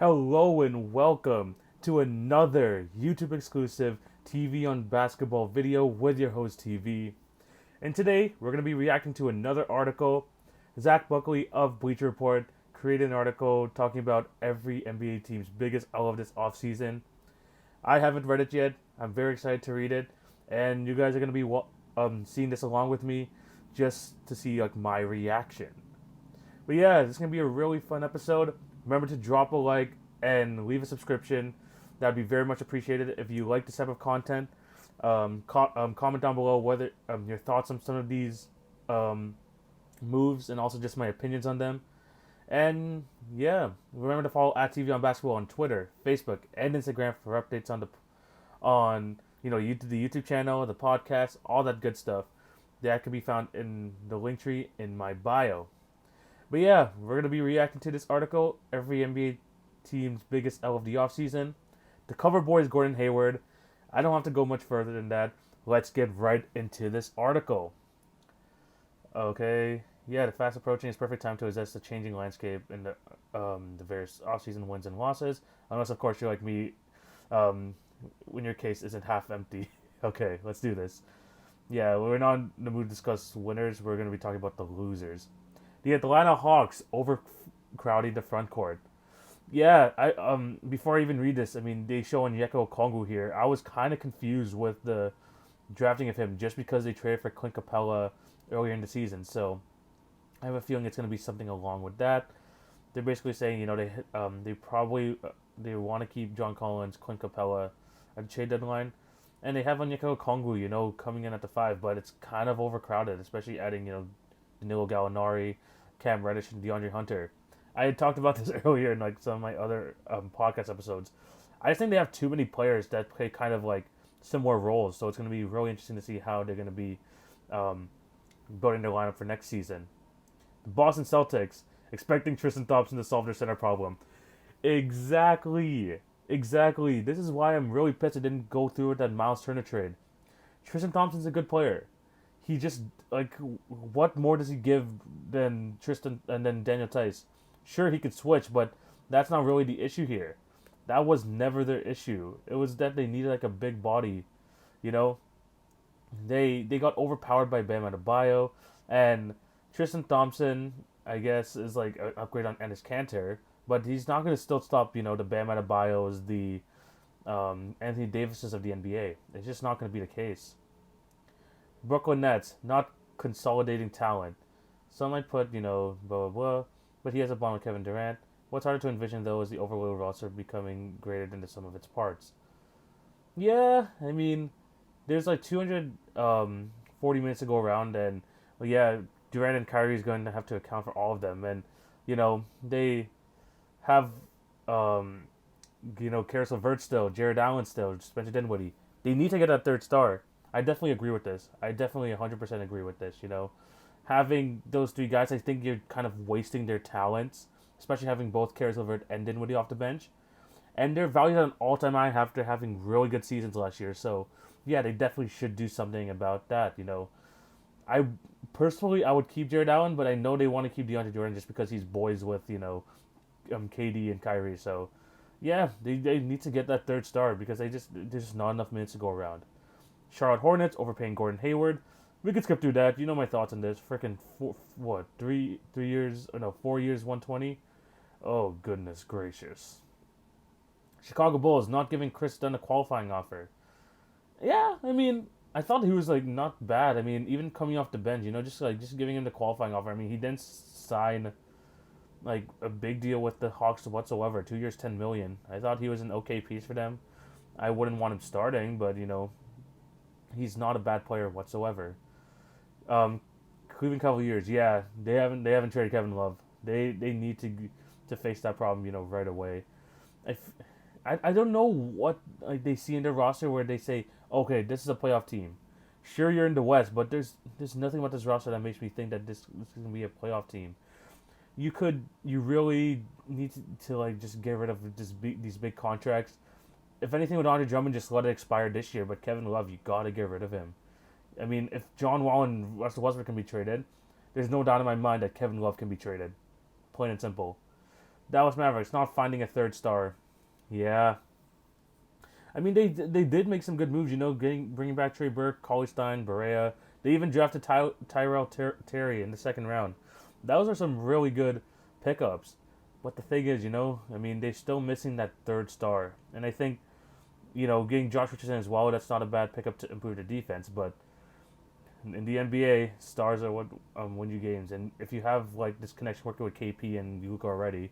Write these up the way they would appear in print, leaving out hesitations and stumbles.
Hello and welcome to another YouTube exclusive TV on basketball video with your host TV. And today we're going to be reacting to another article. Zach Buckley of Bleacher Report created an article talking about every NBA team's biggest L of this offseason. I haven't read it yet. I'm very excited to read it. And you guys are going to be seeing this along with me just to see my reaction. But yeah, this is going to be a really fun episode. Remember to drop a like and leave a subscription. That would be very much appreciated. If you like this type of content, comment down below whether your thoughts on some of these moves and also just my opinions on them. And yeah, remember to follow at TV on Basketball on Twitter, Facebook, and Instagram for updates on YouTube, the YouTube channel, the podcast, all that good stuff. That can be found in the link tree in my bio. But yeah, we're going to be reacting to this article, every NBA team's biggest L of the offseason. The cover boy is Gordon Hayward. I don't have to go much further than that. Let's get right into this article. Okay, yeah, the fast approaching is perfect time to assess the changing landscape in the various offseason wins and losses. Unless, of course, you're like me, when your case isn't half empty. Okay, let's do this. Yeah, we're not in the mood to discuss winners. We're going to be talking about the losers. The Atlanta Hawks overcrowding the front court. Yeah, I before I even read this, I mean they show Onyeka Okongwu here. I was kind of confused with the drafting of him just because they traded for Clint Capella earlier in the season. So I have a feeling it's going to be something along with that. They're basically saying they probably they want to keep John Collins, Clint Capella at the trade deadline, and they have Onyeka Okongwu coming in at the 5, but it's kind of overcrowded, especially adding Danilo Gallinari, Cam Reddish, and DeAndre Hunter. I had talked about this earlier in some of my other podcast episodes. I just think they have too many players that play kind of similar roles, so it's going to be really interesting to see how they're going to be building their lineup for next season. The Boston Celtics expecting Tristan Thompson to solve their center problem. Exactly. This is why I'm really pissed it didn't go through with that Miles Turner trade. Tristan Thompson's a good player. He just what more does he give than Tristan and then Daniel Tice? Sure, he could switch, but that's not really the issue here. That was never their issue. It was that they needed a big body. You know, they got overpowered by Bam Adebayo, and Tristan Thompson, I guess, is an upgrade on Enes Kanter, but he's not going to still stop the Bam Adebayos, the Anthony Davises of the NBA. It's just not going to be the case. Brooklyn Nets not consolidating talent. Some might put blah blah blah, but he has a bond with Kevin Durant. What's harder to envision though is the overall roster becoming greater than the sum of its parts. Yeah, I mean, there's 240 minutes to go around, and yeah, Durant and Kyrie is going to have to account for all of them, and they have Karis LeVert still, Jared Allen still, Spencer Dinwiddie. They need to get that third star. I definitely agree with this. I definitely 100% agree with this. Having those three guys, I think you're kind of wasting their talents, especially having both Karis LeVert and Dinwiddie off the bench. And they're valued at an all-time high after having really good seasons last year. So, yeah, they definitely should do something about that. I personally, I would keep Jared Allen, but I know they want to keep DeAndre Jordan just because he's boys with KD and Kyrie. So, yeah, they need to get that third star because there's just not enough minutes to go around. Charlotte Hornets overpaying Gordon Hayward. We could skip through that. You know my thoughts on this. Freaking 4 years, 120. Oh goodness gracious. Chicago Bulls not giving Chris Dunn a qualifying offer. Yeah, I mean, I thought he was not bad. I mean, even coming off the bench, just giving him the qualifying offer. I mean, he didn't sign a big deal with the Hawks whatsoever. 2 years, $10 million. I thought he was an okay piece for them. I wouldn't want him starting, but he's not a bad player whatsoever. Cleveland Cavaliers, yeah, they haven't traded Kevin Love. They need to face that problem, right away. I don't know what they see in their roster where they say, okay, this is a playoff team. Sure, you're in the West, but there's nothing about this roster that makes me think that this is gonna be a playoff team. You really need to just get rid of these big contracts. If anything with Andre Drummond, just let it expire this year. But Kevin Love, you gotta get rid of him. I mean, if John Wall and Russell Westbrook can be traded, there's no doubt in my mind that Kevin Love can be traded. Plain and simple. Dallas Mavericks not finding a third star. Yeah, I mean they did make some good moves. Bringing back Trey Burke, Cauley Stein, Barea. They even drafted Tyrell Terry in the second round. Those are some really good pickups. But the thing is, I mean, they're still missing that third star. And I think, getting Josh Richardson as well, that's not a bad pickup to improve the defense. But in the NBA, stars are what win you games. And if you have like this connection working with KP and Luka already,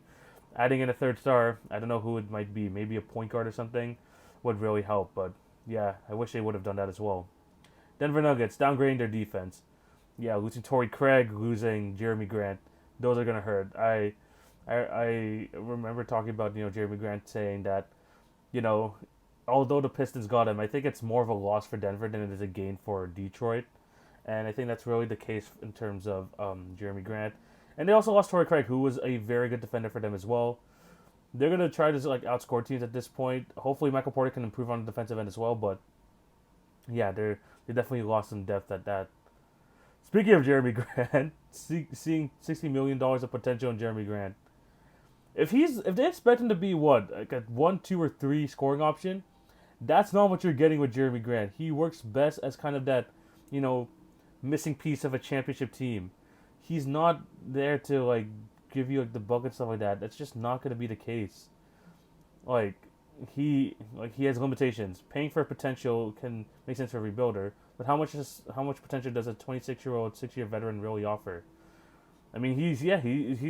adding in a third star, I don't know who it might be. Maybe a point guard or something would really help. But yeah, I wish they would have done that as well. Denver Nuggets downgrading their defense. Yeah, losing Torrey Craig, losing Jeremy Grant, those are gonna hurt. I remember talking about Jeremy Grant saying that you know although the Pistons got him, I think it's more of a loss for Denver than it is a gain for Detroit, and I think that's really the case in terms of Jeremy Grant. And they also lost Torrey Craig, who was a very good defender for them as well. They're gonna try to like outscore teams at this point. Hopefully, Michael Porter can improve on the defensive end as well, but yeah, they definitely lost some depth at that. Speaking of Jeremy Grant, seeing $60 million of potential in Jeremy Grant. If they expect him to be what like a 1, 2, or 3 scoring option, that's not what you're getting with Jeremy Grant. He works best as kind of that, you know, missing piece of a championship team. He's not there to like give you like the bucket and stuff like that. That's just not going to be the case. Like he has limitations. Paying for potential can make sense for a rebuilder, but how much potential does a 26-year-old 6-year veteran really offer? I mean, he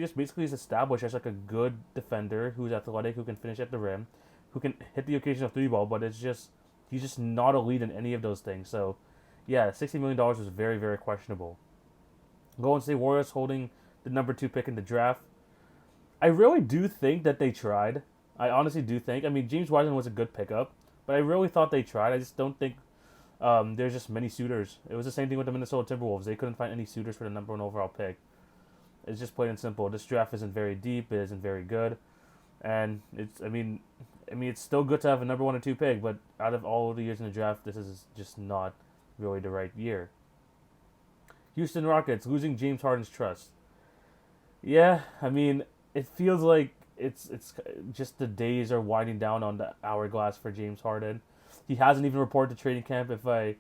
just basically is established as like a good defender who's athletic, who can finish at the rim, who can hit the occasional 3-ball, but he's just not a lead in any of those things. So, yeah, $60 million was very, very questionable. Golden State Warriors holding the number 2 pick in the draft. I really do think that they tried. I honestly do think. I mean, James Wiseman was a good pickup, but I really thought they tried. I just don't think there's just many suitors. It was the same thing with the Minnesota Timberwolves. They couldn't find any suitors for the number 1 overall pick. It's just plain and simple. This draft isn't very deep. It isn't very good, and it's still good to have a number 1 or 2 pick. But out of all the years in the draft, this is just not really the right year. Houston Rockets losing James Harden's trust. Yeah, I mean, it feels like it's just the days are winding down on the hourglass for James Harden. He hasn't even reported to training camp, if I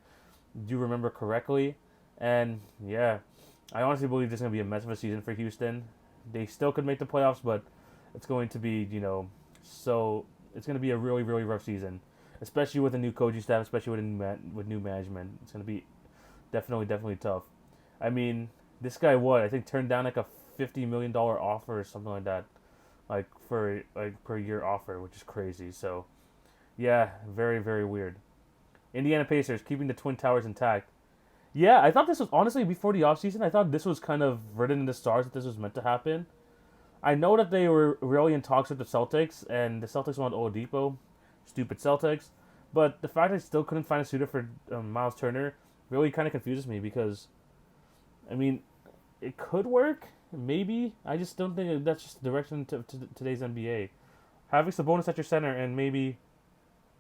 do remember correctly, and yeah. I honestly believe this is going to be a mess of a season for Houston. They still could make the playoffs, but it's going to be, so it's going to be a really, really rough season, especially with a new coaching staff, especially with new management. It's going to be definitely tough. I mean, this guy, I think turned down like a $50 million offer or something like that, like for like per year offer, which is crazy. So, yeah, very, very weird. Indiana Pacers keeping the Twin Towers intact. Yeah, I thought this was, honestly, before the offseason, I thought this was kind of written in the stars that this was meant to happen. I know that they were really in talks with the Celtics, and the Celtics want Oladipo. Stupid Celtics. But the fact that they still couldn't find a suitor for Miles Turner really kind of confuses me because, I mean, it could work, maybe. I just don't think that's just the direction to today's NBA. Having Sabonis at your center and maybe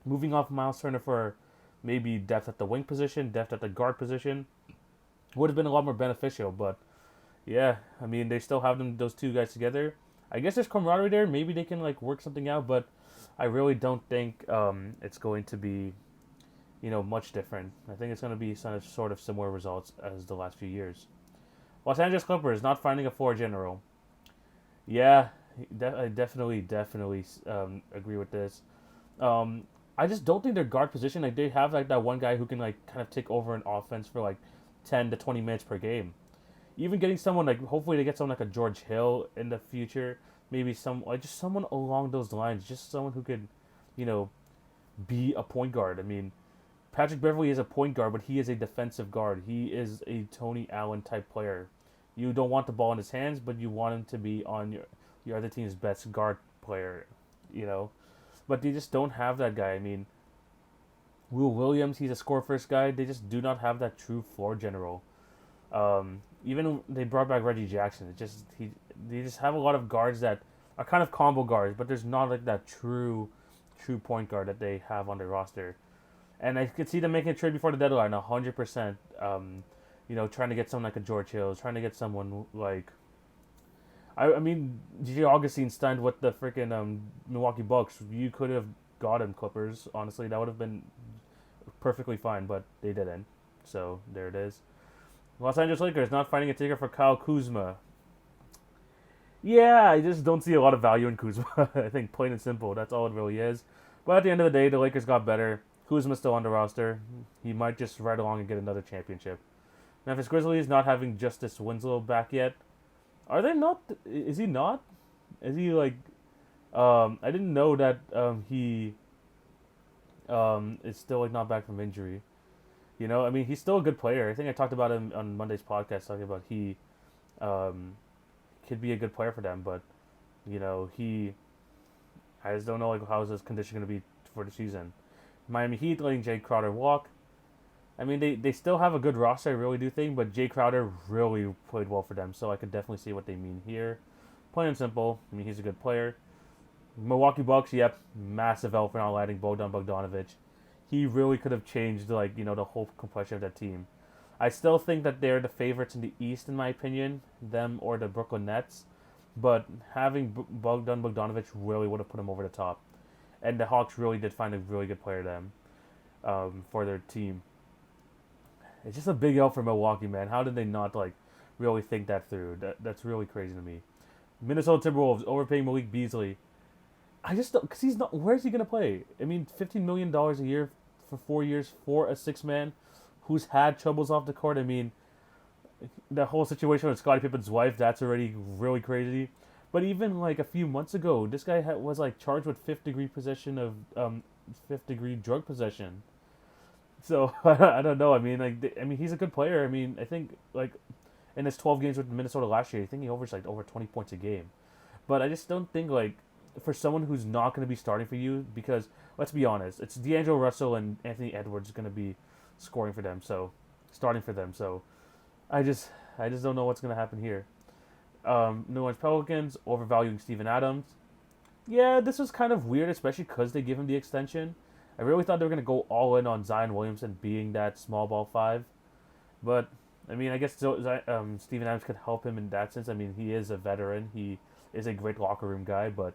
moving off Miles Turner for maybe depth at the wing position, depth at the guard position, would have been a lot more beneficial. But yeah, I mean, they still have those two guys together. I guess there's camaraderie there. Maybe they can like work something out, but I really don't think it's going to be, much different. I think it's going to be sort of similar results as the last few years. Los Angeles Clippers not finding a floor general. Yeah, I definitely agree with this. I just don't think their guard position, like they have like that one guy who can like kind of take over an offense for like 10 to 20 minutes per game. Even getting someone like, hopefully they get someone like a George Hill in the future, maybe just someone along those lines, just someone who could, be a point guard. I mean, Patrick Beverley is a point guard, but he is a defensive guard. He is a Tony Allen type player. You don't want the ball in his hands, but you want him to be on your other team's best guard player, But they just don't have that guy. I mean, Will Williams, he's a score-first guy. They just do not have that true floor general. Even when they brought back Reggie Jackson, they just have a lot of guards that are kind of combo guards, but there's not like that true point guard that they have on their roster. And I could see them making a trade before the deadline, 100%. Trying to get someone like a George Hill, trying to get someone like I mean, DJ Augustine signed with the freaking Milwaukee Bucks. You could have got him Clippers. Honestly, that would have been perfectly fine, but they didn't. So there it is. Los Angeles Lakers not finding a ticket for Kyle Kuzma. Yeah, I just don't see a lot of value in Kuzma. I think plain and simple, that's all it really is. But at the end of the day, the Lakers got better. Kuzma's still on the roster. He might just ride along and get another championship. Memphis Grizzlies not having Justice Winslow back yet. Are they not? Is he not? Is he like? I didn't know that he is still like not back from injury. You know, I mean, he's still a good player. I think I talked about him on Monday's podcast, talking about he um, could be a good player for them, but you know, I just don't know like how's his condition going to be for the season. Miami Heat letting Jay Crowder walk. I mean, they still have a good roster, I really do think, but Jay Crowder really played well for them, so I could definitely see what they mean here. Plain and simple, I mean, he's a good player. Milwaukee Bucks, yep, massive L for not letting Bogdan Bogdanovic. He really could have changed, like, you know, the whole complexion of that team. I still think that they're the favorites in the East, in my opinion, them or the Brooklyn Nets, but having Bogdan Bogdanovic really would have put him over the top. And the Hawks really did find a really good player them for their team. It's just a big L for Milwaukee, man. How did they not like really think that through? That's really crazy to me. Minnesota Timberwolves overpaying Malik Beasley. I just don't, because he's not. Where's he gonna play? I mean, $15 million a year for 4 years for a six man who's had troubles off the court. I mean, the whole situation with Scottie Pippen's wife, that's already really crazy. But even like a few months ago, this guy was like charged with fifth degree drug possession. So I don't know. I mean, like, I mean, he's a good player. I mean, I think like in his 12 games with Minnesota last year, I think he averaged like over 20 points a game. But I just don't think like for someone who's not going to be starting for you, because let's be honest, it's D'Angelo Russell and Anthony Edwards going to be scoring for them, so starting for them. So I just I just don't know what's going to happen here. New Orleans Pelicans overvaluing Steven Adams. Yeah, this was kind of weird, especially because they give him the extension. I really thought they were going to go all in on Zion Williamson being that small ball five. But, I mean, I guess Steven Adams could help him in that sense. I mean, he is a veteran. He is a great locker room guy. But,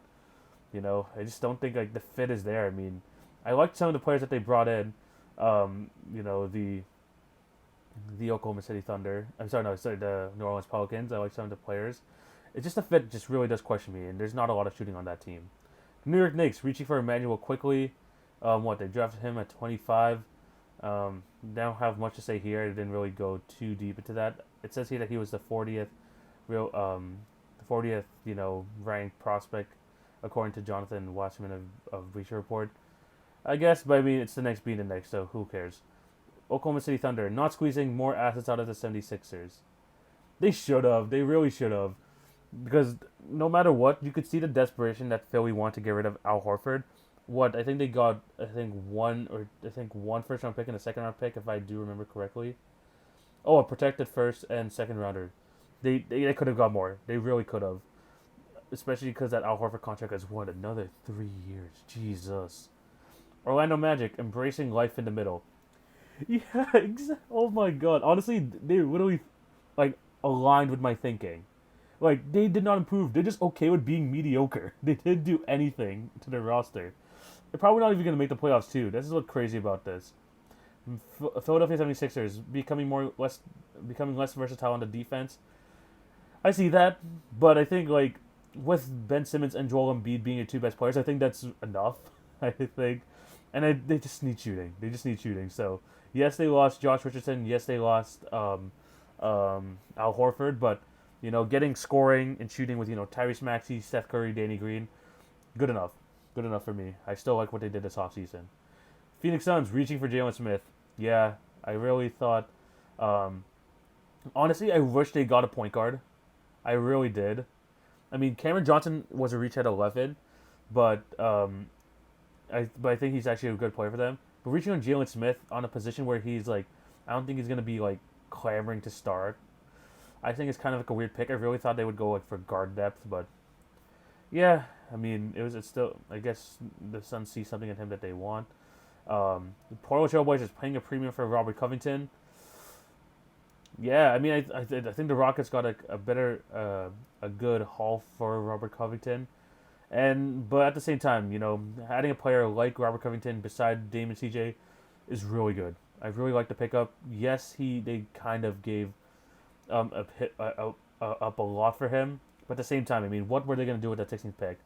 you know, I just don't think, like, the fit is there. I mean, I liked some of the players that they brought in. You know, the Oklahoma City Thunder. I'm sorry, no, sorry, the New Orleans Pelicans. I like some of the players. It's just the fit just really does question me, and there's not a lot of shooting on that team. New York Knicks reaching for Emmanuel quickly. They drafted him at 25. Don't have much to say here. I didn't really go too deep into that. It says here that he was the 40th, ranked prospect, according to Jonathan Watchman of Bleacher Report. I guess, but I mean, it's the next being the next, so who cares? Oklahoma City Thunder not squeezing more assets out of the 76ers. They should have. They really should have. Because no matter what, you could see the desperation that Philly wanted to get rid of Al Horford. I think they got one first round pick and a second round pick, if I do remember correctly. Oh, a protected first and second rounder. They could have got more. They really could have. Especially because that Al Horford contract is another 3 years. Jesus. Orlando Magic embracing life in the middle. Yeah, oh my god. Honestly, they literally like aligned with my thinking. Like, they did not improve. They're just okay with being mediocre. They didn't do anything to their roster. They're probably not even going to make the playoffs, too. This is what's crazy about this. Philadelphia 76ers becoming less versatile on the defense. I see that, but I think, like, with Ben Simmons and Joel Embiid being your two best players, I think that's enough, I think. And they just need shooting. They just need shooting. So, yes, they lost Josh Richardson. Yes, they lost Al Horford, but you know, getting scoring and shooting with, you know, Tyrese Maxey, Steph Curry, Danny Green, good enough. Good enough for me. I still like what they did this offseason. Phoenix Suns reaching for Jalen Smith. Yeah, I really thought... honestly, I wish they got a point guard. I really did. I mean, Cameron Johnson was a reach at 11, but I think he's actually a good player for them. But reaching on Jalen Smith on a position where he's, like... I don't think he's going to be, like, clamoring to start. I think it's kind of like a weird pick. I really thought they would go like for guard depth, but yeah, I mean it's still, I guess the Suns see something in him that they want. The Portland Trailblazers paying a premium for Robert Covington. Yeah, I mean, I think the Rockets got a good haul for Robert Covington, but at the same time, adding a player like Robert Covington beside Dame and CJ is really good. I really like the pickup. Yes, they kind of gave a hit up a lot for him, but at the same time, I mean, what were they going to do with that 16th pick?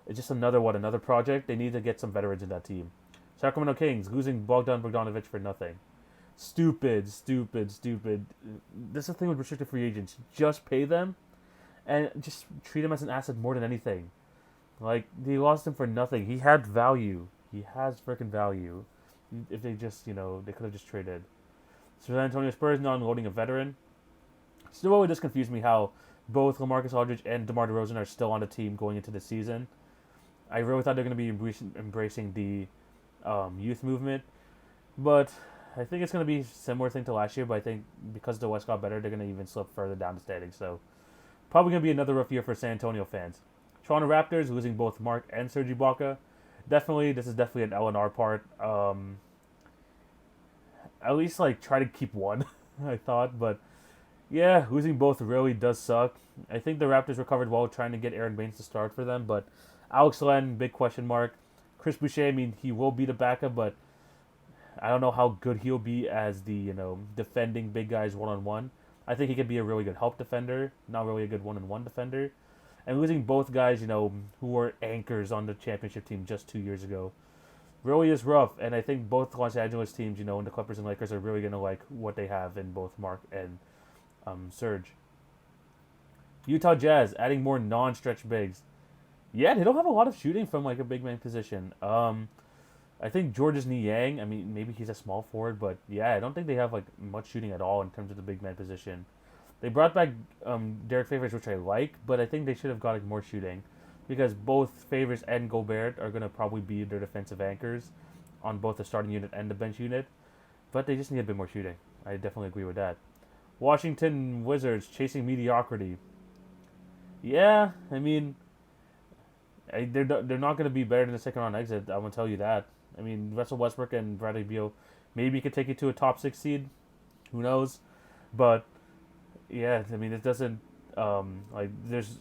It's just another project. They need to get some veterans in that team. Sacramento Kings losing Bogdan Bogdanovic for nothing. Stupid, stupid, stupid. This is the thing with restricted free agents. Just pay them and just treat him as an asset more than anything. Like, they lost him for nothing. He had value. He has freaking value. If they just, they could have just traded. San Antonio Spurs not unloading a veteran. Still always just confused me how both LaMarcus Aldridge and DeMar DeRozan are still on the team going into the season. I really thought they were going to be embracing the youth movement. But I think it's going to be a similar thing to last year, but I think because the West got better, they're going to even slip further down the standings. So probably going to be another rough year for San Antonio fans. Toronto Raptors losing both Mark and Serge Ibaka. This is definitely an L&R part. At least try to keep one, I thought, but yeah, losing both really does suck. I think the Raptors recovered well trying to get Aaron Baines to start for them, but Alex Len, big question mark. Chris Boucher, I mean, he will be the backup, but I don't know how good he'll be as the, defending big guys one-on-one. I think he could be a really good help defender, not really a good one-on-one defender. And losing both guys, who were anchors on the championship team just 2 years ago, really is rough. And I think both Los Angeles teams, and the Clippers and Lakers are really going to like what they have in both Mark and Serge. Utah Jazz adding more non-stretch bigs. Yeah, they don't have a lot of shooting from a big man position. I think Georges Niang, I mean, maybe he's a small forward, but yeah, I don't think they have much shooting at all in terms of the big man position. They brought back Derek Favors, which I like, but I think they should have got more shooting because both Favors and Gobert are going to probably be their defensive anchors on both the starting unit and the bench unit, but they just need a bit more shooting. I definitely agree with that. Washington Wizards chasing mediocrity. Yeah, I mean, they're not going to be better than the second round exit. I'm going to tell you that. I mean, Russell Westbrook and Bradley Beal maybe could take you to a top 6 seed. Who knows? But yeah, I mean, it doesn't this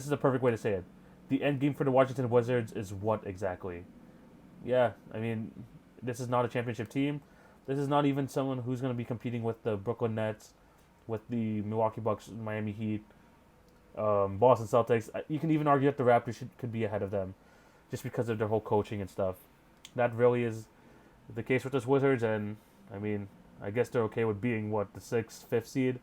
is a perfect way to say it. The end game for the Washington Wizards is what exactly? Yeah, I mean, this is not a championship team. This is not even someone who's going to be competing with the Brooklyn Nets, with the Milwaukee Bucks, Miami Heat, Boston Celtics. You can even argue that the Raptors could be ahead of them just because of their whole coaching and stuff. That really is the case with this Wizards, and I mean, I guess they're okay with being, the 6th, 5th seed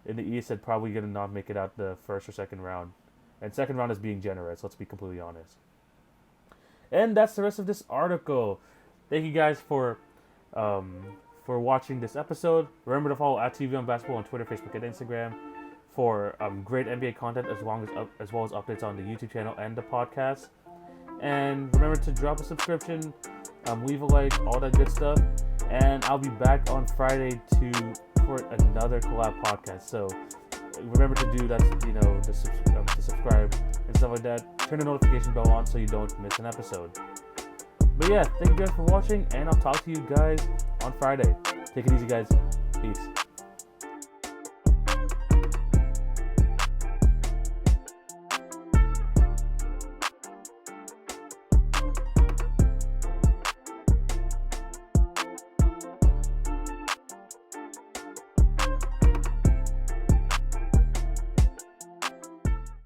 in the East and probably going to not make it out the first or second round. And second round is being generous, let's be completely honest. And that's the rest of this article. Thank you guys for watching this episode. Remember to follow @TV on Basketball on Twitter, Facebook, and Instagram for great NBA content as well as updates on the YouTube channel and the podcast. And remember to drop a subscription, leave a like, all that good stuff. And I'll be back on Friday for another collab podcast. So remember to do that, to subscribe and stuff like that. Turn the notification bell on so you don't miss an episode. But yeah, thank you guys for watching, and I'll talk to you guys on Friday. Take it easy, guys. Peace.